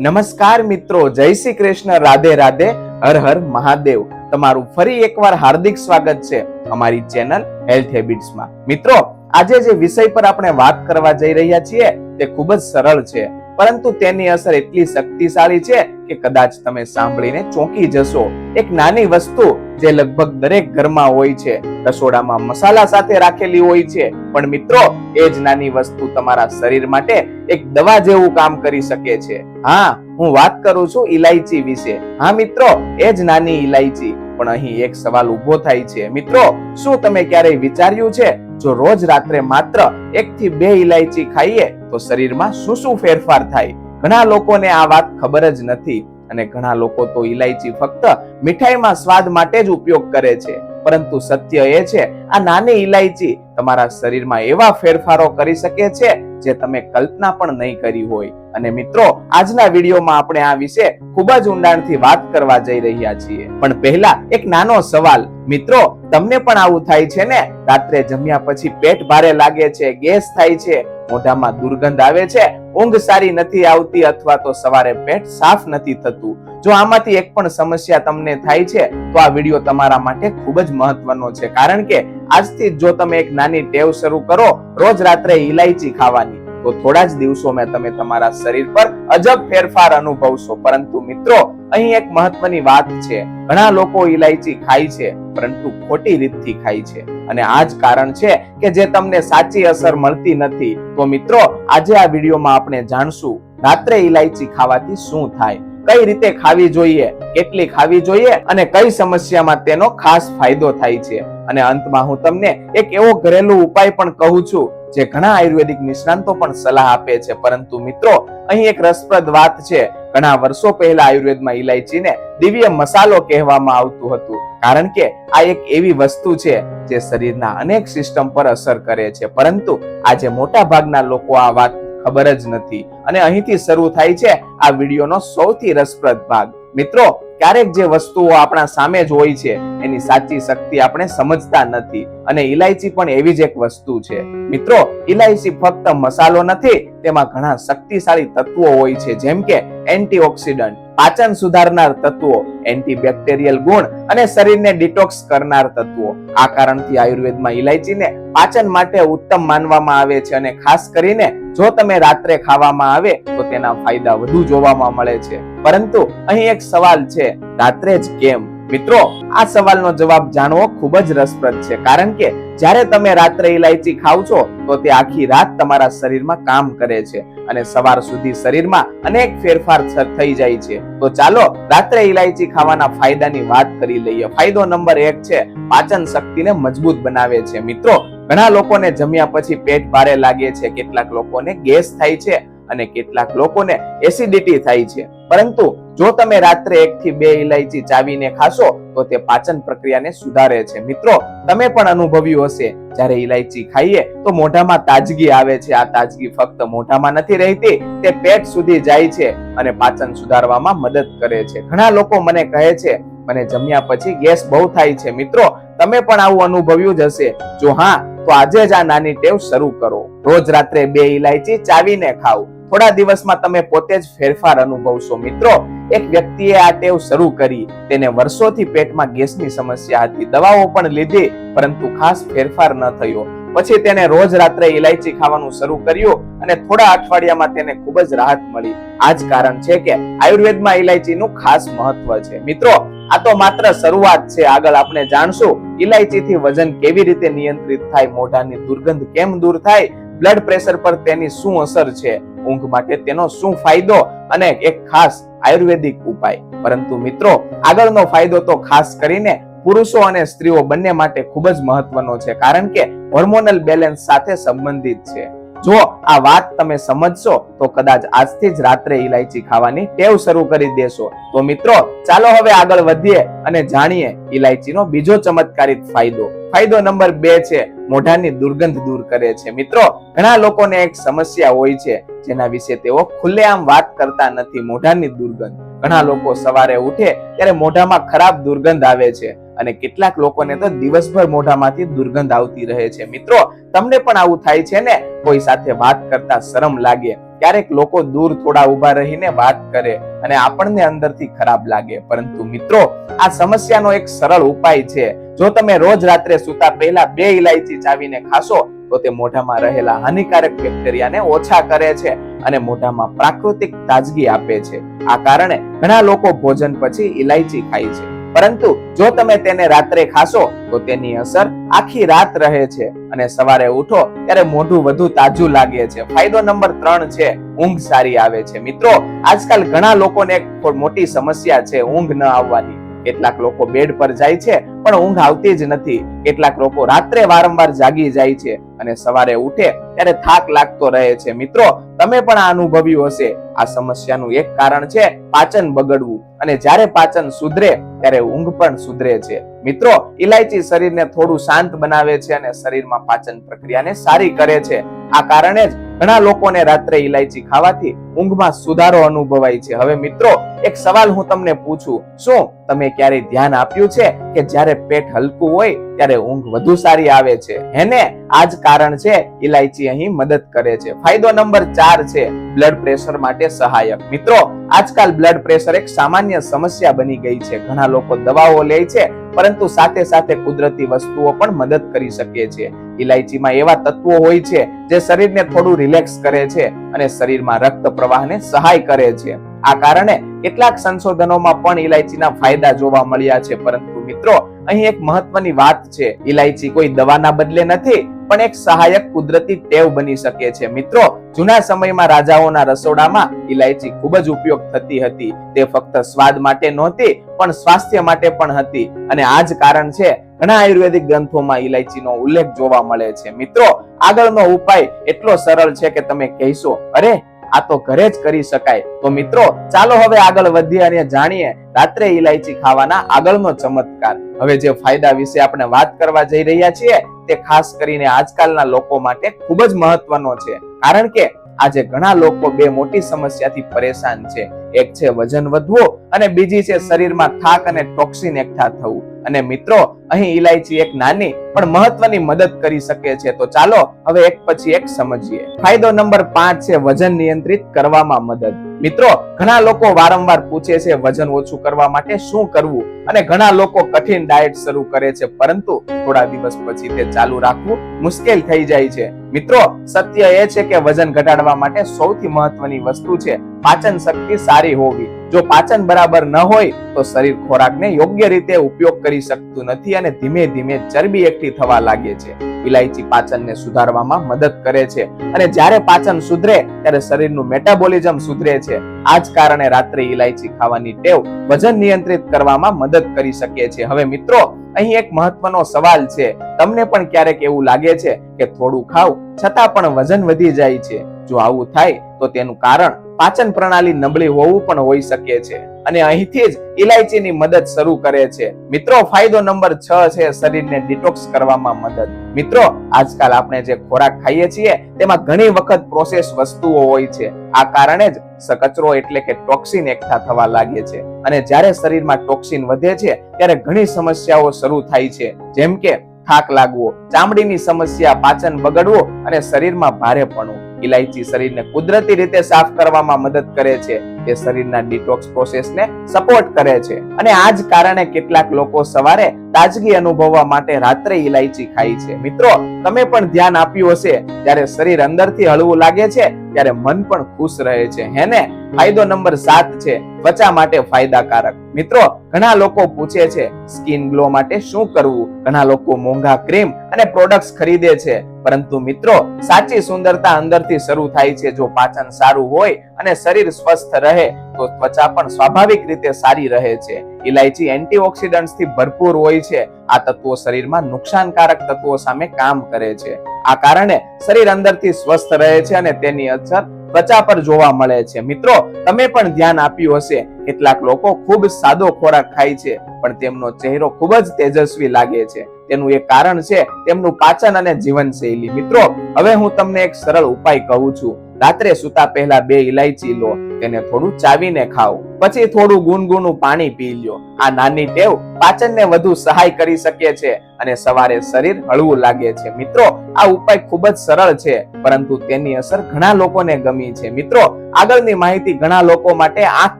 નમસ્કાર મિત્રો, જય શ્રી કૃષ્ણ, રાધે રાધે, હર હર મહાદેવ। તમારું ફરી એકવાર હાર્દિક સ્વાગત છે અમારી ચેનલ હેલ્થ હેબિટ્સમાં। મિત્રો, આજે જે વિષય પર આપણે વાત કરવા જઈ રહ્યા છીએ તે ખૂબ જ સરળ છે, પરંતુ તેની અસર એટલી શક્તિશાળી છે કે કદાચ તમે સાંભળીને ચોંકી જશો। એક નાની વસ્તુ જે લગભગ દરેક ઘરમાં હોય છે, રસોડામાં મસાલા સાથે રાખેલી હોય છે, પણ મિત્રો એ જ નાની વસ્તુ તમારા શરીર માટે એક દવા જેવું કામ કરી શકે છે। હા, હું વાત કરું છું ઇલાયચી વિશે। હા મિત્રો, એ જ નાની ઇલાયચી। પણ અહીં એક સવાલ ઉભો થાય છે મિત્રો, શું તમે ક્યારેય વિચાર્યું છે જો રોજ રાત્રે માત્ર 1 થી 2 ઇલાયચી ખાઈએ તો શરીરમાં શું શું ફેરફાર થાય? ઘણા લોકોને આ વાત ખબર જ નથી, અને ઘણા લોકો તો ઇલાયચી ફક્ત મીઠાઈમાં સ્વાદ માટે જ ઉપયોગ કરે છે, પરંતુ સત્ય એ છે આ નાની ઇલાયચી તમારા શરીરમાં એવા ફેરફારો કરી શકે છે જે તમે કલ્પના પણ નહીં કરી હોય। અને મિત્રો, આજના વિડીયોમાં આપણે આ વિશે ખૂબ જ ઊંડાણથી વાત કરવા જઈ રહ્યા છીએ। પણ પહેલા એક નાનો સવાલ, મિત્રો તમને પણ આવું થાય છે ને? રાત્રે જમ્યા પછી પેટ ભારે લાગે છે, ગેસ થાય છે, મોઢામાં દુર્ગંધ આવે છે, ઊંઘ સારી નથી આવતી, અથવા તો સવારે પેટ સાફ નથી થતું। જો આમાંથી એક પણ સમસ્યા તમને થાય છે તો આ વિડીયો તમારા માટે ખૂબ જ મહત્વનો છે, કારણ કે આજથી જો તમે એક નાની ટેવ શરૂ કરો રોજ રાત્રે ઇલાયચી ખાવાની, તો થોડા જ દિવસોમાં તમે તમારા શરીર પર અજબ ફેરફાર અનુભવશો। પરંતુ મિત્રો, અહીં એક મહત્વની વાત છે, ઘણા લોકો ઇલાયચી ખાય છે પરંતુ ખોટી રીતથી ખાય છે, અને આ જ કારણ છે કે જે તમને સાચી અસર મળતી નથી। તો મિત્રો, આજે આ વિડીયોમાં આપણે જાણશું રાત્રે ઇલાયચી ખાવાથી શું થાય, કઈ રીતે ખાવી જોઈએ, કેટલી ખાવી જોઈએ, અને કઈ સમસ્યામાં તેનો ખાસ ફાયદો થાય છે। અને અંતમાં હું તમને એક એવો ઘરેલું ઉપાય પણ કહું છું જે ઘણા આયુર્વેદિક નિષ્ણાંતો પણ સલાહ આપે છે। પરંતુ મિત્રો, અહીં એક રસપ્રદ વાત છે, ઘણા વર્ષો પહેલા આયુર્વેદમાં ઇલાયચીને દિવ્ય મસાલો કહેવામાં આવતું હતું, કારણ કે આ એક એવી વસ્તુ છે જે શરીરના અનેક સિસ્ટમ પર અસર કરે છે, પરંતુ આજે મોટા ભાગના લોકો આ વાત ખબર જ નથી। અને અહીંથી શરૂ થાય છે આ વિડીયોનો સૌથી રસપ્રદ ભાગ। મિત્રો, ક્યારેક જે વસ્તુઓ આપણા સામે જ હોય છે એની સાચી શક્તિ આપણે સમજતા નથી, અને ઇલાયચી પણ એવી જ એક વસ્તુ છે। મિત્રો, ઇલાયચી ફક્ત મસાલો નથી, તેમાં ઘણા શક્તિશાળી તત્વો હોય છે, જેમ કે એન્ટીઓક્સિડન્ટ, પાચન સુધારનાર તત્વો, એન્ટીબેક્ટેરિયલ ગુણ, અને શરીરને ડિટોક્સ કરનાર તત્વો। આ કારણથી આયુર્વેદમાં ઇલાયચીને પાચન માટે ઉત્તમ માનવામાં આવે છે, અને ખાસ કરીને જો તમે રાત્રે ખાવામાં આવે તો તેના ફાયદા વધુ જોવામાં મળે છે। પરંતુ અહીં એક સવાલ છે, રાત્રે જ કેમ? મિત્રો, આ સવાલનો જવાબ જાણવો ખૂબ જ રસપ્રદ છે, કારણ કે જ્યારે તમે રાત્રે ઇલાયચી ખાવ છો તો તે આખી રાત તમારા શરીરમાં કામ કરે છે, અને સવાર સુધી શરીરમાં અનેક ફેરફાર થઈ જાય છે। તો ચાલો રાત્રે ઇલાયચી ખાવાના ફાયદાની વાત કરી લઈએ। ફાયદો નંબર 1 છે, પાચન શક્તિને મજબૂત બનાવે છે। મિત્રો, ઘણા લોકોને જમ્યા પછી પેટ ભારે લાગે છે, કેટલાક લોકોને ગેસ થાય છે, અને કેટલાક લોકોને એસિડિટી થાય છે, પરંતુ જો તમે રાત્રે 1 થી 2 ઇલાયચી ચાવીને ખાશો તો તે પાચન પ્રક્રિયાને સુધારે છે। મિત્રો, તમે પણ અનુભવ્યું હશે, જ્યારે ઇલાયચી ખાઈએ તો મોઢામાં તાજગી આવે છે। આ તાજગી ફક્ત મોઢામાં નથી રહેતી, તે પેટ સુધી જાય છે અને પાચન સુધારવામાં મદદ કરે છે। ઘણા લોકો મને કહે છે, મને જમ્યા પછી ગેસ બહુ થાય છે। મિત્રો, તમે પણ આવું અનુભવ્યું જ હશે? જો હા, તો આજે જ આ નાની ટેવ શરૂ કરો, રોજ રાત્રે 2 ઇલાયચી ચાવીને ખાઓ। થોડા દિવસમાં તમે પોતે જ ફેરફાર અનુભવશો। મિત્રો, એક વ્યક્તિએ આ ટેવ શરૂ કરી, તેને વર્ષોથી પેટમાં ગેસની સમસ્યા હતી, દવાઓ પણ લીધી, પરંતુ ખાસ ફેરફાર ન થયો। પછી તેને રોજ રાત્રે ઇલાયચી ખાવાનું શરૂ કર્યું, અને થોડા અઠવાડિયામાં તેને ખૂબ જ રાહત મળી। આ જ કારણ છે કે આયુર્વેદમાં ઇલાયચીનું ખાસ મહત્વ છે। મિત્રો, આ તો માત્ર શરૂઆત છે, આગળ આપણે જાણશું ઇલાયચીથી વજન કેવી રીતે નિયંત્રિત થાય, મોઢાની દુર્ગંધ કેમ દૂર થાય, બ્લડ પ્રેશર પર તેની શું અસર છે, ઊંઘ માટે તેનો શું ફાયદો, અને એક ખાસ આયુર્વેદિક ઉપાય। પરંતુ મિત્રો, આગળનો ફાયદો તો ખાસ કરીને પુરુષો અને સ્ત્રીઓ બંને માટે ખૂબ જ મહત્વનો છે, કારણ કે હોર્મોનલ બેલેન્સ સાથે સંબંધિત છે। જો આ વાત તમે સમજશો તો કદાચ આજથી જ રાત્રે ઇલાયચી ખાવાની ટેવ શરૂ કરી દેશો। તો મિત્રો, ચાલો હવે આગળ વધીએ અને જાણીએ ઇલાયચીનો બીજો ચમત્કારિક ફાયદો। ફાયદો નંબર 2 છે, મોઢાની દુર્ગંધ દૂર કરે છે। મિત્રો, ઘણા લોકોને એક સમસ્યા હોય છે જેના વિશે તેઓ ખુલ્લેઆમ વાત કરતા નથી, મોઢાની દુર્ગંધ। ઘણા લોકો સવારે ઉઠે ત્યારે મોઢામાં ખરાબ દુર્ગંધ આવે છે, અને કેટલાક લોકોને તો દિવસભર મોઢામાંથી દુર્ગંધ આવતી રહે છે। મિત્રો, તમને પણ આવું થાય છે ને? કોઈ સાથે વાત કરતા શરમ લાગે, ક્યારેક લોકો દૂર થોડા ઊભા રહીને વાત કરે અને આપણને અંદરથી ખરાબ લાગે, પરંતુ મિત્રો આ સમસ્યાનો એક સરળ ઉપાય છે. જો તમે રોજ રાત્રે સૂતા પહેલા 2 ઇલાયચી ચાવીને ખાશો તો તે મોઢામાં રહેલા હાનિકારક બેક્ટેરિયાને ઓછા કરે છે અને મોઢામાં પ્રાકૃતિક તાજગી આપે છે. આ કારણે ઘણા લોકો ભોજન પછી ઇલાયચી ખાય છે, પરંતુ જો તમે તેને રાત્રે ખાશો તો તેની અસર આખી રાત રહે છે અને સવારે ઉઠો ત્યારે મોઢું વધુ તાજું લાગે છે. ફાયદો નંબર 3 છે ઊંઘ સારી આવે છે. મિત્રો આજકાલ ઘણા લોકોને એક મોટી સમસ્યા છે ઊંઘ ન આવવાની. કેટલાક લોકો બેડ પર જાય છે પણ ઊંઘ આવતી જ નથી. કેટલાક લોકો રાત્રે વારંવાર જાગી જાય છે અને સવારે ઉઠે ત્યારે થાક લાગતો રહે છે. મિત્રો તમે પણ આ અનુભવ્યું હશે. આ સમસ્યાનું એક કારણ છે પાચન બગડવું, અને જ્યારે પાચન સુધરે ત્યારે ઊંઘ પણ સુધરે છે. મિત્રો ઇલાયચી શરીરને થોડું શાંત બનાવે છે અને શરીરમાં પાચન પ્રક્રિયાને સારી કરે છે. આ કારણે જ ઘણા લોકોને રાત્રે ઇલાયચી ખાવાથી ઊંઘમાં સુધારો અનુભવાય છે. હવે મિત્રો એક સવાલ હું તમને પૂછું, શું તમે ક્યારેય ધ્યાન આપ્યું છે કે જ્યારે પેટ હલકું હોય ત્યારે ઊંઘ વધુ સારી આવે છે? હેને? આ જ કારણ છે ઇલાયચી અહીં મદદ કરે છે. ફાયદો નંબર 4 છે બ્લડ પ્રેશર માટે સહાયક. મિત્રો આજકાલ બ્લડ પ્રેશર એક સામાન્ય સમસ્યા બની ગઈ છે. ઘણા લોકો દવાઓ લે છે પરંતુ સાથે સાથે કુદરતી વસ્તુઓ પણ મદદ કરી શકે છે. ઇલાયચીમાં એવા તત્વો હોય છે જે શરીરને થોડું રિલેક્સ કરે છે અને શરીરમાં રક્ત પ્રવાહને સહાય કરે છે. આ કારણે કેટલાક સંશોધનોમાં પણ ઇલાયચીના ફાયદા જોવા મળ્યા છે. પરંતુ મિત્રો અહીં એક મહત્વની વાત છે, ઇલાયચી કોઈ દવાના બદલે નથી પણ એક સહાયક કુદરતી ટેવ બની શકે છે. મિત્રો જૂના સમયમાં રાજાઓના રસોડામાં ઇલાયચી ખૂબ જ ઉપયોગ થતી હતી. તે ફક્ત સ્વાદ માટે નહોતી પણ સ્વાસ્થ્ય માટે પણ હતી, અને આ જ કારણ છે ઘણા આયુર્વેદિક ગ્રંથોમાં ઇલાયચીનો ઉલ્લેખ જોવા મળે છે. મિત્રો આગળનો ઉપાય એટલો સરળ છે કે તમે કહેશો, અરે આ તો ઘરે જ કરી શકાય. તો મિત્રો ચાલો હવે આગળ વધીએ અને જાણીએ રાત્રે ઇલાયચી ખાવાના આગળનો ચમત્કાર. હવે જે ફાયદા વિશે આપણે વાત કરવા જઈ રહ્યા છીએ તે ખાસ કરીને આજકાલના લોકો માટે ખૂબ જ મહત્વનો છે, કારણ કે આજે ઘણા લોકો 2 મોટી સમસ્યાથી પરેશાન છે. એક છે વજન વધવું અને બીજી છે શરીરમાં થાક અને ટોક્સિન એકઠા થવું. અને મિત્રો અહીં ઇલાયચી એક નાની પણ મહત્વની મદદ કરી શકે છે. તો ચાલો હવે એક પછી એક સમજીએ. ફાયદો નંબર 5 છે વજન નિયંત્રિત કરવામાં મદદ. મિત્રો ઘણા લોકો વારંવાર પૂછે છે વજન ઓછું કરવા માટે શું કરવું, અને ઘણા લોકો કઠિન ડાયટ શરૂ કરે છે પરંતુ થોડા દિવસ પછી તે ચાલુ રાખવું મુશ્કેલ થઈ જાય છે. મિત્રો સત્ય એ છે કે વજન ઘટાડવા માટે સૌથી મહત્વની વસ્તુ છે પાચન શક્તિ સારી હોવી. જો પાચન બરાબર ન હોય તો શરીર ખોરાકને યોગ્ય રીતે ઉપયોગ કરી શકતું નથી અને ધીમે ધીમે ચરબી એકઠી થવા લાગે છે. ઇલાયચી પાચનને સુધારવામાં મદદ કરે છે, અને જ્યારે પાચન સુધરે ત્યારે શરીરનું મેટાબોલિઝમ સુધરે છે. આ જ કારણે રાત્રે ઇલાયચી ખાવાની ટેવ વજન નિયંત્રિત કરવામાં મદદ કરી શકે છે. હવે મિત્રો અહીં એક મહત્વનો સવાલ છે, તમને પણ ક્યારેક એવું લાગે છે કે થોડું ખાવ છતાં પણ વજન વધી જાય છે? જો આવું થાય તો તેનું કારણ પાચન પ્રણાલી નબળી હોવું પણ હોઈ શકે છે, અને અહીંથી જ ઇલાયચીની મદદ શરૂ કરે છે. મિત્રો ફાયદો નંબર 6 છે શરીરને ડિટોક્સ કરવામાં મદદ. મિત્રો આજકાલ આપણે જે ખોરાક ખાઈએ છીએ તેમાં ઘણી વખત પ્રોસેસ વસ્તુઓ હોય છે. આ કારણે જ કચરો એટલે કે ટોક્સિન એકઠા થવા લાગે છે, અને જ્યારે શરીરમાં ટોક્સિન વધે છે ત્યારે ઘણી સમસ્યાઓ શરૂ થાય છે, જેમ કે થાક લાગવો, ચામડીની સમસ્યા, પાચન બગડવું અને શરીરમાં ભારેપણું. ઇલાયચી શરીરને કુદરતી રીતે સાફ કરવામાં મદદ કરે છે. તે શરીરના ડિટોક્સ પ્રોસેસને સપોર્ટ કરે છે, અને આ જ કારણે કેટલાક લોકો સવારે તાજગી અનુભવવા માટે રાત્રે ઇલાયચી ખાય છે. મિત્રો તમે પણ ધ્યાન આપ્યું હશે, જ્યારે શરીર અંદરથી હળવું લાગે છે ત્યારે મન પણ ખુશ રહે છે, હે ને? ફાયદો નંબર 7 છે ત્વચા માટે ફાયદાકારક. મિત્રો ઘણા લોકો પૂછે છે સ્કિન ગ્લો માટે શું કરવું. ઘણા લોકો મોંઘા ક્રીમ અને પ્રોડક્ટ્સ ખરીદે છે, પરંતુ મિત્રો સાચી સુંદરતા અંદરથી શરૂ થાય છે. જો પાચન સારું હોય અને શરીર સ્વસ્થ રહે તો ત્વચા પણ સ્વાભાવિક રીતે સારી રહે છે. ઇલાયચી એન્ટીઓક્સિડન્ટ્સ થી ભરપૂર હોય છે. આ તત્વો શરીરમાં નુકસાનકારક તત્વો સામે કામ કરે છે. આ કારણે શરીર અંદરથી સ્વસ્થ રહે છે અને તેની અસર ત્વચા પર જોવા મળે છે. મિત્રો તમે પણ ધ્યાન આપ્યું હશે, કેટલાક લોકો ખૂબ સાદો ખોરાક ખાય છે પણ તેમનો ચહેરો ખૂબ જ તેજસ્વી લાગે છે. તેનું એક કારણ છે તેમનું પાચન અને જીવનશૈલી. મિત્રો હવે હું તમને એક સરળ ઉપાય કહું છું. રાત્રે સૂતા પહેલા 2 ઇલાયચી લો, તેને થોડું ચાવીને ખાઓ, પછી થોડું ગુનગુનું પાણી પી લ્યો. આ નાની ટેવ પાચનને વધુ સહાય કરી શકે છે અને સવારે શરીર હળવું લાગે છે. મિત્રો, આ ઉપાય ખૂબ જ સરળ છે, પરંતુ તેની અસર ઘણા લોકોને ગમી છે. મિત્રો, આગળની માહિતી ઘણા લોકો માટે આંખ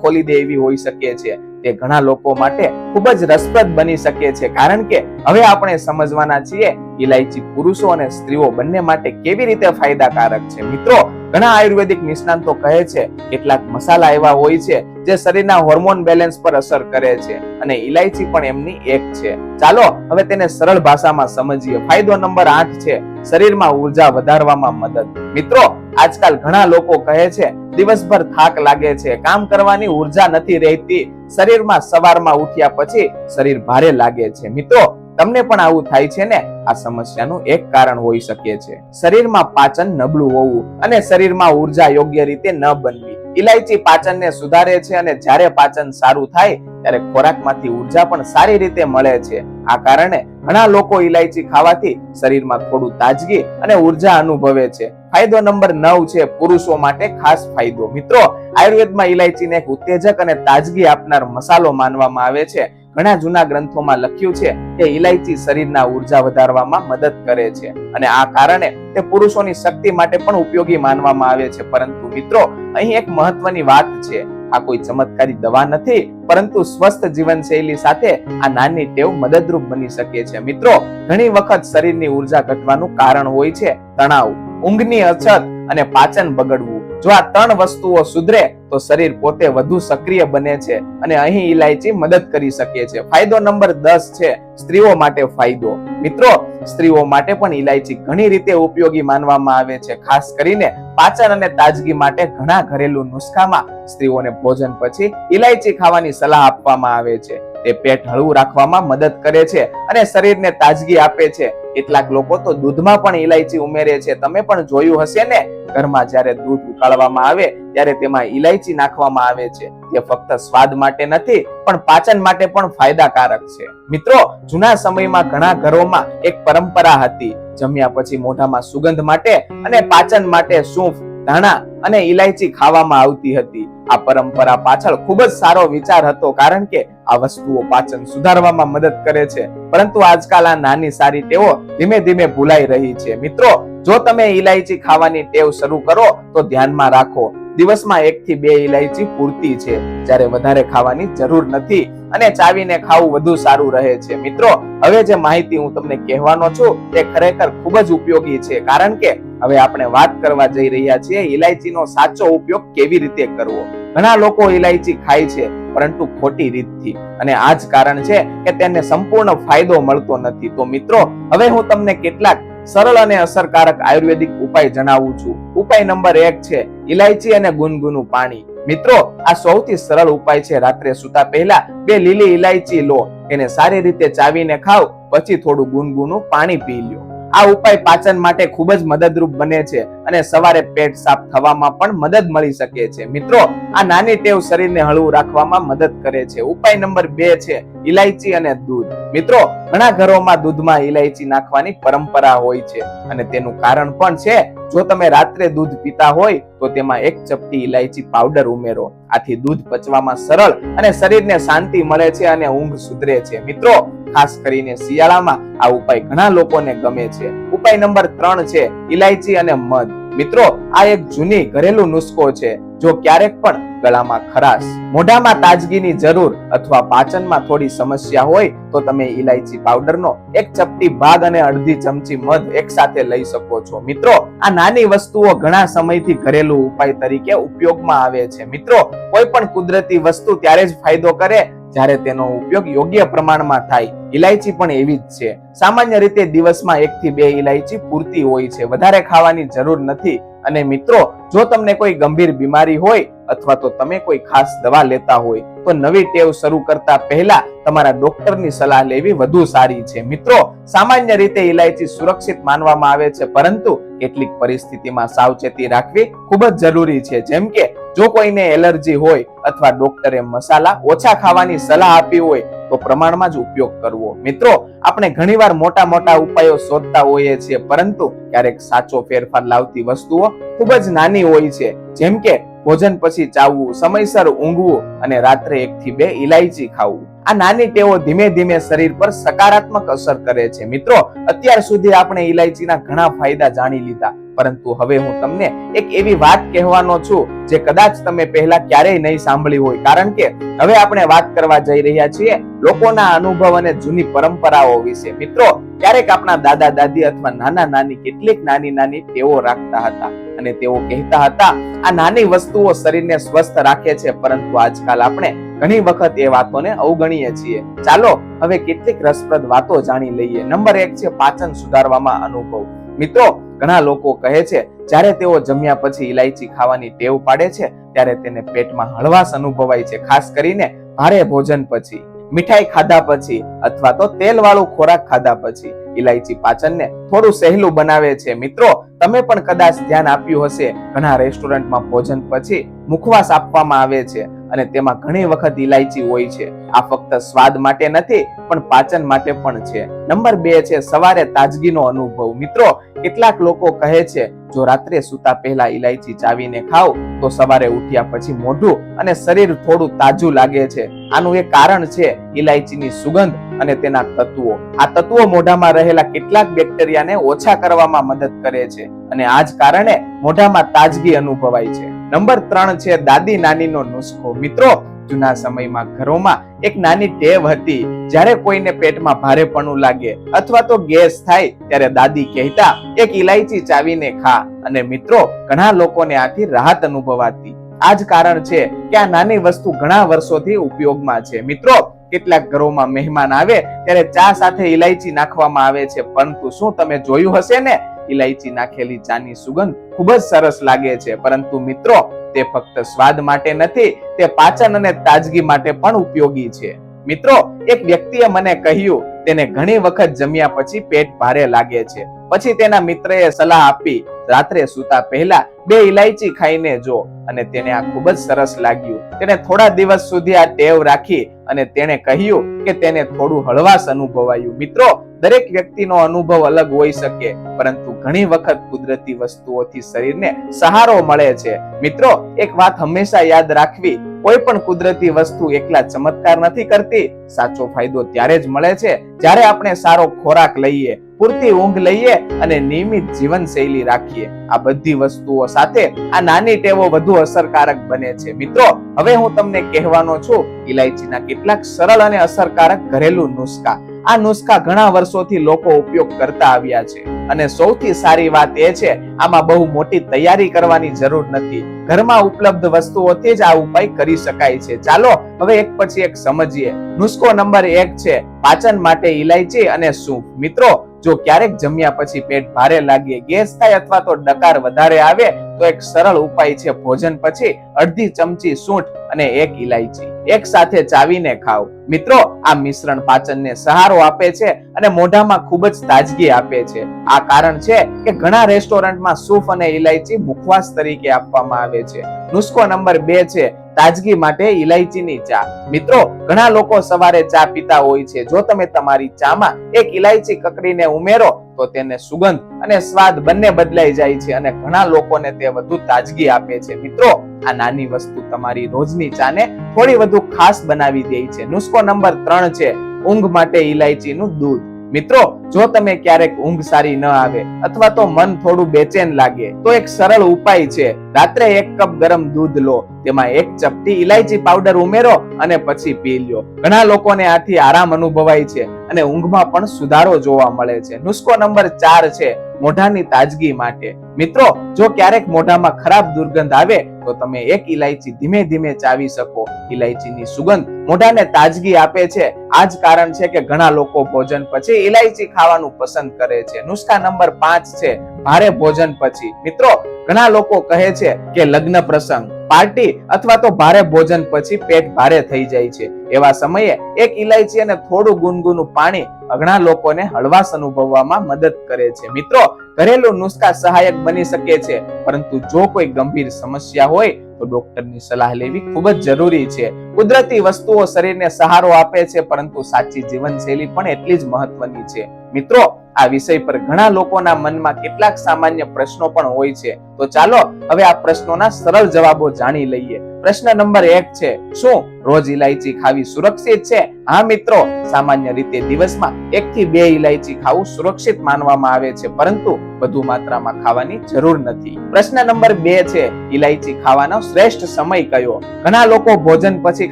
ખોલી દે એવી હોઈ શકે છે. તે ઘણા લોકો માટે ખૂબ જ રસપ્રદ બની શકે છે, કારણ કે હવે આપણે સમજવાના છીએ ઇલાયચી પુરુષો અને સ્ત્રીઓ બંને માટે કેવી રીતે ફાયદાકારક છે. મિત્રો, ઘણા આયુર્વેદિક નિષ્ણાંતો કહે છે કેટલાક મસાલા એવા હોય છે જે શરીરના હોર્મોન બેલેન્સ પર અસર કરે છે અને ઇલાયચી પણ એમની એક છે. ચાલો હવે તેને સરળ ભાષામાં સમજીએ. ફાયદો નંબર 8 છે શરીરમાં ઉર્જા વધારવામાં મદદ. મિત્રો, આજકાલ ઘણા લોકો કહે છે દિવસભર થાક લાગે છે, કામ કરવાની ઉર્જા નથી રહેતી, શરીરમાં સવારમાં ઉઠ્યા પછી શરીર ભારે લાગે છે. મિત્રો, તમને પણ આવું થાય છે ને? આ સમસ્યાનું એક કારણ હોઈ શકે છે શરીરમાં પાચન નબળું હોવું અને શરીરમાં ઉર્જા યોગ્ય રીતે ન બનવી. ઇલાયચી પાચનને સુધારે છે અને જ્યારે પાચન સારું થાય ત્યારે ખોરાકમાંથી ઉર્જા પણ સારી રીતે મળે છે. આ કારણે ઘણા લોકો ઇલાયચી ખાવાથી શરીરમાં થોડું તાજગી અને ઉર્જા અનુભવે છે. ફાયદો નંબર 9 છે પુરુષો માટે ખાસ ફાયદો. મિત્રો, આયુર્વેદમાં ઇલાયચીને એક ઉત્તેજક અને તાજગી આપનાર મસાલો માનવામાં આવે છે. ઘણા જૂના ગ્રંથોમાં લખ્યું છે કે ઇલાયચી શરીરના ઉર્જા વધારવામાં મદદ કરે છે અને આ કારણે તે પુરુષોની શક્તિ માટે પણ ઉપયોગી માનવામાં આવે છે. પરંતુ મિત્રો, અહીં એક મહત્વની વાત છે. આ કોઈ ચમત્કારી દવા નથી, પરંતુ સ્વસ્થ જીવનશૈલી સાથે આ નાની ટેવ મદદરૂપ બની શકે છે. મિત્રો, ઘણી વખત શરીરની ઉર્જા ઘટવાનું કારણ હોય છે તણાવ, ઊંઘની અછત અને પાચન બગડવું. જો આ 3 વસ્તુઓ સુધરે તો શરીર પોતે વધુ સક્રિય બને છે અને અહીં ઇલાયચી મદદ કરી શકે છે. ફાયદો નંબર 10 છે સ્ત્રીઓ માટે ફાયદો. મિત્રો, સ્ત્રીઓ માટે પણ ઇલાયચી ઘણી રીતે ઉપયોગી માનવામાં આવે છે. ખાસ કરીને પાચન અને તાજગી માટે ઘણા ઘરેલું નુસ્ખામાં સ્ત્રીઓને ભોજન પછી ઇલાયચી ખાવાની સલાહ આપવામાં આવે છે. તે પેટ હળવું રાખવામાં મદદ કરે છે અને શરીરને તાજગી આપે છે. કેટલાક લોકો તો દૂધમાં પણ ઇલાયચી ઉમેરે છે. તમે પણ જોયું હશે ને, ઘરમાં જ્યારે દૂધ ઉકાળવામાં આવે ત્યારે તેમાં ઇલાયચી નાખવામાં આવે છે. તે ફક્ત સ્વાદ માટે નથી, પણ પાચન માટે પણ ફાયદાકારક છે. મિત્રો, જૂના સમયમાં ઘણા ઘરોમાં એક પરંપરા હતી. જમ્યા પછી મોઢામાં સુગંધ માટે અને પાચન માટે સૂંઠ, ધાણા અને ઇલાયચી ખાવામાં આવતી હતી. આ પરંપરા પાછળ ખૂબ જ સારો વિચાર હતો, કારણ કે આ વસ્તુઓ પાચન સુધારવામાં મદદ કરે છે. પરંતુ આજકાલ આ નાની સારી ટેવો ધીમે ધીમે ભૂલાઈ રહી છે. મિત્રો, જો તમે ઇલાયચી ખાવાની ટેવ શરૂ કરો તો ધ્યાનમાં રાખો, દિવસમાં 1 થી 2 ઇલાયચી પૂરતી છે. જ્યારે વધારે ખાવાની જરૂર નથી અને ચાવીને ખાવું વધુ સારું રહે છે. મિત્રો, હવે જે માહિતી હું તમને કહેવાનો છું તે ખરેખર ખૂબ જ ઉપયોગી છે, કારણ કે હવે આપણે વાત કરવા જઈ રહ્યા છીએ ઇલાયચીનો સાચો ઉપયોગ કેવી રીતે કરવો. ઘણા લોકો ઇલાયચી ખાય છે, પરંતુ ખોટી રીતથી, અને આ જ કારણ છે કે તેને સંપૂર્ણ ફાયદો મળતો નથી. તો મિત્રો, હવે હું તમને કેટલાક સરળ અને અસરકારક આયુર્વેદિક ઉપાય જણાવું છું. ઉપાય નંબર 1 છે ઇલાયચી અને ગુનગુનું પાણી. મિત્રો, આ સૌથી સરળ ઉપાય છે. રાત્રે સૂતા પહેલા 2 લીલી ઇલાયચી લો, એને સારી રીતે ચાવીને ખાઓ, પછી થોડું ગુનગુનું પાણી પી લ્યો. આ ઉપાય પાચન માટે ખૂબ જ મદદરૂપ બને છે અને સવારે પેટ સાફ થવામાં પણ મદદ મળી શકે છે. મિત્રો, આ નાની ટેવ શરીરને હળવું રાખવામાં મદદ કરે છે. ઉપાય નંબર 2 છે ઇલાયચી અને દૂધ. મિત્રો, ઘણા ઘરોમાં દૂધમાં ઇલાયચી નાખવાની પરંપરા હોય છે અને તેનું કારણ પણ છે. જો તમે રાત્રે દૂધ પીતા હોય તો તેમાં 1 ચપટી ઇલાયચી પાવડર ઉમેરો. આથી દૂધ પચવામાં સરળ અને શરીરને શાંતિ મળે છે અને ઊંઘ સુધરે છે. મિત્રો, ખાસ કરીને શિયાળામાં આ ઉપાય ઘણા લોકોને ગમે છે. ઉપાય નંબર 3 છે ઇલાયચી અને મધ. મિત્રો, આ એક જૂની ઘરેલું નુસ્ખો છે. જો ક્યારેક પણ ગળામાં ખરાશ, મોઢામાં તાજગીની જરૂર અથવા પાચનમાં થોડી સમસ્યા હોય તો તમે ઇલાયચી પાવડરનો 1 ચપટી ભાગ અને અડધી ચમચી મધ એકસાથે લઈ શકો છો. મિત્રો, આ નાની વસ્તુઓ ઘણા સમયથી ઘરેલું ઉપાય તરીકે ઉપયોગમાં આવે છે. મિત્રો, કોઈ પણ કુદરતી વસ્તુ ત્યારે જ ફાયદો કરે જ્યારે તેનો ઉપયોગ યોગ્ય પ્રમાણમાં થાય. ઇલાયચી પણ એવી જ છે. સામાન્ય રીતે દિવસમાં 1 થી 2 ઇલાયચી પૂરતી હોય છે, વધારે ખાવાની જરૂર નથી. અને મિત્રો, જો તમને કોઈ ગંભીર બીમારી હોય અથવા તો તમે કોઈ ખાસ દવા લેતા હોય તો નવી ટેવ શરૂ કરતા પહેલા તમારા ડોક્ટરની સલાહ લેવી વધુ સારી છે. મિત્રો, સામાન્ય રીતે ઇલાયચી સુરક્ષિત માનવામાં આવે છે, પરંતુ કેટલીક પરિસ્થિતિમાં સાવચેતી રાખવી ખૂબ જ જરૂરી છે. જેમ કે જો કોઈને એલર્જી હોય અથવા ડોક્ટરે મસાલા ઓછા ખાવાની સલાહ આપી હોય તો પ્રમાણમાં જ ઉપયોગ કરવો. મિત્રો, આપણે ઘણીવાર મોટા મોટા ઉપાયો શોધતા હોઈએ છીએ, પરંતુ ક્યારેક સાચો ફેરફાર લાવતી વસ્તુઓ ખૂબ જ નાની હોય છે. જેમ કે ભોજન પછી ચાવવું, સમયસર ઊંઘવું અને રાત્રે 1 થી 2 ઇલાયચી ખાવું. આ નાની ટેવો ધીમે ધીમે શરીર પર સકારાત્મક અસર કરે છે. મિત્રો, અત્યાર સુધી આપણે ઇલાયચીના ઘણા ફાયદા જાણી લીધા, પરંતુ હવે હું તમને એક એવી વાત કહેવાનો છું જે કદાચ તમે પહેલા ક્યારેય નહીં સાંભળી હોય. કારણ કે હવે આપણે વાત કરવા જઈ રહ્યા છીએ લોકોના અનુભવ અને જૂની પરંપરાઓ વિશે. મિત્રો, ક્યારેક આપણા દાદા દાદી અથવા નાના નાની કેટલીક નાની નાની ટેવો રાખતા હતા અને તેઓ કહેતા હતા આ નાની વસ્તુઓ શરીરને સ્વસ્થ રાખે છે, પરંતુ આજકાલ આપણે ઘણી વખત એ વાતોને અવગણીએ છીએ. ચાલો હવે કેટલીક રસપ્રદ વાતો જાણી લઈએ. નંબર 1 છે પાચન સુધારવામાં અનુભવ. મિત્રો, ઘણા લોકો કહે છે જ્યારે તેઓ જમ્યા પછી ઇલાયચી ખાવાની ટેવ પાડે છે ત્યારે તેને પેટમાં હળવાશ અનુભવાય છે, ખાસ કરીને ભારે ભોજન પછી, મીઠાઈ ખાધા પછી અથવા તો તેલવાળું ખોરાક ખાધા પછી. ઇલાયચી પાચનને થોડું સહેલું બનાવે છે. મિત્રો, તમે પણ કદાચ ધ્યાન આપ્યું હશે, ઘણા રેસ્ટોરન્ટમાં ભોજન પછી મુખવાસ આપવામાં આવે છે અને તેમાં ઘણી વખત ઇલાયચી હોય છે. આ ફક્ત સ્વાદ માટે નથી પણ પાચન માટે પણ છે. નંબર 2 છે સવારે તાજગીનો અનુભવ. મિત્રો, કેટલાક લોકો કહે છે જો રાત્રે સૂતા પહેલા ઇલાયચી ચાવીને ખાવ તો સવારે ઉઠ્યા પછી મોઢું અને શરીર થોડું તાજું લાગે છે. આનું એક કારણ છે ઇલાયચીની સુગંધ અને તેના તત્વો. આ તત્વો મોઢામાં રહેલા કેટલાક બેક્ટેરિયાને ઓછા કરવામાં મદદ કરે છે અને આ જ કારણે મોઢામાં તાજગી અનુભવાય છે. નંબર 3 છે દાદી નાનીનો નુસ્ખો. મિત્રો, જૂના સમયમાં ઘરોમાં એક નાની ટેવ હતી. જ્યારે કોઈને પેટમાં ભારેપણું લાગે અથવા તો ગેસ થાય ત્યારે દાદી કહેતા એક ઇલાયચી ચાવીને ખા, અને મિત્રો ઘણા લોકોને આથી રાહત અનુભવાતી. આ જ કારણ છે કે આ નાની વસ્તુ ઘણા વર્ષોથી ઉપયોગમાં છે. મિત્રો, કેટલાક ઘરોમાં મહેમાન આવે ત્યારે ચા સાથે ઇલાયચી નાખવામાં આવે છે, પરંતુ શું તમે જોયું હશે ને, ઇલાયચી નાખેલી ચાની સુગંધ ખૂબ જ સરસ લાગે છે, પરંતુ મિત્રો તે ફક્ત સ્વાદ માટે નથી, તે પાચન અને તાજગી માટે પણ ઉપયોગી છે. મિત્રો, એક વ્યક્તિએ મને કહ્યું તેને ઘણી વખત જમ્યા પછી પેટ ભારે લાગે છે. પછી તેના મિત્રએ સલાહ આપી રાત્રે સૂતા પહેલા 2 ઇલાયચી ખાઈને જો, અને તેને આ ખૂબ જ સરસ લાગ્યું. તેને થોડા દિવસ સુધી આ ટેવ રાખી અને તેણે કહ્યું કે તેને થોડું હળવાશ અનુભવાયું. મિત્રો, દરેક વ્યક્તિનો અનુભવ અલગ હોઈ શકે, પરંતુ ઘણી વખત કુદરતી વસ્તુઓથી શરીરને સહારો મળે છે. મિત્રો, એક વાત હંમેશા યાદ રાખવી, કોઈ પણ કુદરતી વસ્તુ એકલા ચમત્કાર નથી કરતી. સાચો ફાયદો ત્યારે જ મળે છે જ્યારે આપણે સારો ખોરાક લઈએ, પૂરતી ઊંઘ લઈએ અને નિયમિત જીવનશૈલી રાખીએ. આ બધી વસ્તુઓ સાથે આ નાની ટેવો વધુ અસરકારક બને છે. મિત્રો, હવે હું તમને કહેવાનો છું ઇલાયચીના કેટલાક સરળ અને અસરકારક ઘરેલું નુસ્ખા. આ નુસ્ખા ઘણા વર્ષોથી લોકો ઉપયોગ કરતા આવ્યા છે અને સૌથી સારી વાત એ છે આમાં બહુ મોટી તૈયારી કરવાની જરૂર નથી. ઘરમાં ઉપલબ્ધ વસ્તુઓથી જ આ ઉપાય કરી શકાય છે. ચાલો હવે એક પછી એક સમજીએ. નુસ્ખો નંબર 1 છે પાચન માટે ઇલાયચી અને સૂંઠ. મિત્રો, જો ક્યારેક જમ્યા પછી પેટ ભારે લાગે, ગેસ થાય અથવા તો ડકાર વધારે આવે તો એક સરળ ઉપાય છે ભોજન પછી અડધી ચમચી સૂંઠ અને 1 ઇલાયચી એક સાથે ચાવીને ખાવ. મિત્રો, આ મિશ્રણ પાચનને સહારો આપે છે અને મોઢામાં ખૂબ જ તાજગી આપે છે. આ કારણ છે કે ઘણા રેસ્ટોરન્ટમાં સૂંઠ અને ઇલાયચી મુખવાસ તરીકે આપવામાં આવે છે. નુસ્ખો નંબર 2 છે તાજગી માટે ઇલાયચીની ચા. મિત્રો, ઘણા લોકો સવારે ચા પીતા હોય છે. જો તમે તમારી ચામાં 1 ઇલાયચી કકડીને ઉમેરો તો તેને સુગંધ અને સ્વાદ બંને બદલાઈ જાય છે અને ઘણા લોકોને તે વધુ તાજગી આપે છે. મિત્રો, આ નાની વસ્તુ તમારી રોજની ચાને થોડી વધુ ખાસ બનાવી દે છે. નુસ્ખો નંબર 3 છે ઊંઘ માટે ઇલાયચીનું દૂધ. મિત્રો, જો તમે ક્યારેક ઊંઘ સારી ન આવે અથવા તો મન થોડું બેચેન લાગે તો એક સરળ ઉપાય છે રાત્રે 1 કપ ગરમ દૂધ લો, તેમાં 1 ચપટી ઇલાયચી પાવડર ઉમેરો અને પછી પી લો. ઘણા લોકોને આથી આરામ અનુભવાય છે અને ઊંઘમાં પણ સુધારો જોવા મળે છે. નુસ્ખો નંબર 4 છે મોઢાની તાજગી માટે. મિત્રો, જો ક્યારેક મોઢામાં ખરાબ દુર્ગંધ આવે તો તમે 1 ઇલાયચી ધીમે ધીમે ચાવી શકો. ઇલાયચીની સુગંધ મોઢાને તાજગી આપે છે. આ જ કારણ છે કે ઘણા લોકો ભોજન પછી ઇલાયચી ખાવાનું પસંદ કરે છે. નુસ્ખા નંબર 5 છે ભારે ભોજન પછી. મિત્રો, ઘણા લોકો કહે છે કે લગ્ન પ્રસંગ, પાર્ટી અથવા તો ભારે ભોજન પછી પેટ ભારે થઈ જાય છે. એવા સમયે 1 ઇલાયચી અને થોડું ગુનગુનું પાણી ઘણા લોકોને હળવાશ અનુભવવામાં મદદ કરે છે. મિત્રો, ઘરેલું નુસ્ખા સહાયક બની શકે છે, પરંતુ જો કોઈ ગંભીર સમસ્યા હોય તો ડોક્ટરની સલાહ લેવી ખૂબ જ જરૂરી છે. કુદરતી વસ્તુઓ શરીરને સહારો આપે છે, પરંતુ સાચી જીવનશૈલી પણ એટલી જ મહત્વની છે. મિત્રો, આ વિષય પર ઘણા લોકોના મનમાં કેટલાક સામાન્ય પ્રશ્નો પણ હોય છે. તો ચાલો હવે આ પ્રશ્નોના સરળ જવાબો જાણી લઈએ. પ્રશ્ન નંબર 1 છે, શું રોજ ઇલાયચી ખાવી સુરક્ષિત છે? હા મિત્રો, સામાન્ય રીતે દિવસમાં 1 થી 2 ઇલાયચી ખાવું સુરક્ષિત માનવામાં આવે છે, પરંતુ વધુ માત્રામાં ખાવાની જરૂર નથી. પ્રશ્ન નંબર 2 છે, ઇલાયચી ખાવાનો શ્રેષ્ઠ સમય કયો? ઘણા લોકો ભોજન પછી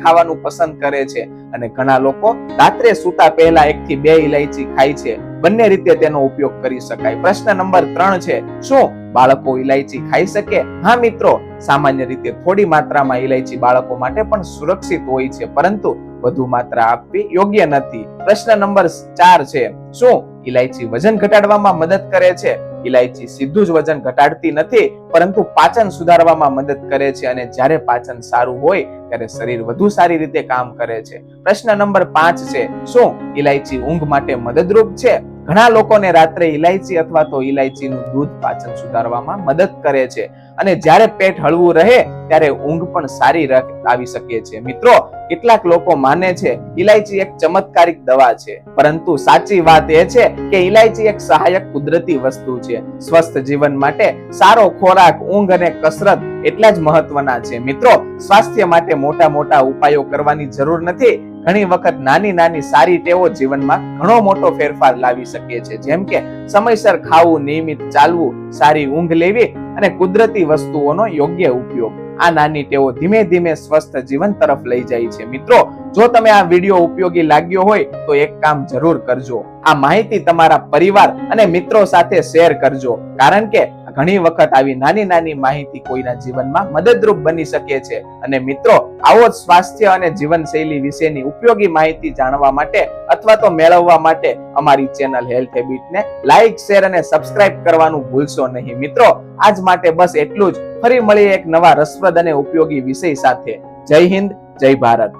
ખાવાનું પસંદ કરે છે અને ઘણા લોકો રાત્રે સૂતા પહેલા 1 થી 2 ઇલાયચી ખાય છે. બંને રીતે તેનો ઉપયોગ કરી શકાય. પ્રશ્ન નંબર 3 છે, શું બાળકો ઇલાયચી ખાઈ શકે? હા મિત્રો, સામાન્ય રીતે થોડી માત્રામાં ઇલાયચી બાળકો માટે પણ સુરક્ષિત હોય છે, પરંતુ વધુ માત્રા આપવી યોગ્ય નથી. પ્રશ્ન નંબર 4 છે, શું ઇલાયચી વજન ઘટાડવામાં મદદ કરે છે? ઇલાયચી સીધું જ વજન ઘટાડતી નથી, પરંતુ પાચન સુધારવામાં મદદ કરે છે, અને જ્યારે પાચન સારું હોય ત્યારે શરીર વધુ સારી રીતે કામ કરે છે. પ્રશ્ન નંબર 5 છે, શું ઇલાયચી ઊંઘ માટે મદદરૂપ છે? ઘણા લોકોને રાત્રે ઇલાયચી અથવા તો ઇલાયચીનું દૂધ પાચન સુધારવામાં મદદ કરે છે, અને જ્યારે પેટ હળવું રહે ત્યારે ઊંઘ પણ સારી આવી શકે છે. મિત્રો, કેટલાક લોકો માને છે ઇલાયચી એક ચમત્કારિક દવા છે, પરંતુ સાચી વાત એ છે કે ઇલાયચી એક સહાયક કુદરતી વસ્તુ છે. સ્વસ્થ જીવન માટે સારો ખોરાક, ઊંઘ અને કસરત એટલા જ મહત્વના છે. મિત્રો, સ્વાસ્થ્ય માટે મોટા ઉપાયો કરવાની જરૂર નથી. ઘણી વખત નાની નાની સારી ટેવો જીવનમાં ઘણો મોટો ફેરફાર લાવી શકે છે, જેમ કે સમયસર ખાવું, નિયમિત ચાલવું, સારી ઊંઘ લેવી અને કુદરતી વસ્તુઓનો યોગ્ય ઉપયોગ. આ નાની ટેવો ધીમે ધીમે સ્વસ્થ જીવન તરફ લઈ જાય છે. મિત્રો, જો તમે આ વિડીયો ઉપયોગી લાગ્યો હોય તો એક કામ જરૂર કરજો, આ માહિતી તમારા પરિવાર અને મિત્રો સાથે શેર કરજો, કારણ કે ઘણી વખત આવી નાની નાની માહિતી કોઈના જીવનમાં મદદરૂપ બની શકે છે. અને મિત્રો, આવો જ સ્વાસ્થ્ય અને જીવનશૈલી વિશેની ઉપયોગી માહિતી જાણવા માટે અથવા તો મેળવવા માટે અમારી ચેનલ હેલ્થ હેબિટને લાઈક, શેર અને સબસ્ક્રાઇબ કરવાનું ભૂલશો નહીં. મિત્રો, આજ માટે બસ એટલું જ. ફરી મળીએ એક નવા રસપ્રદ અને ઉપયોગી વિષય સાથે. જય હિન્દ, જય ભારત.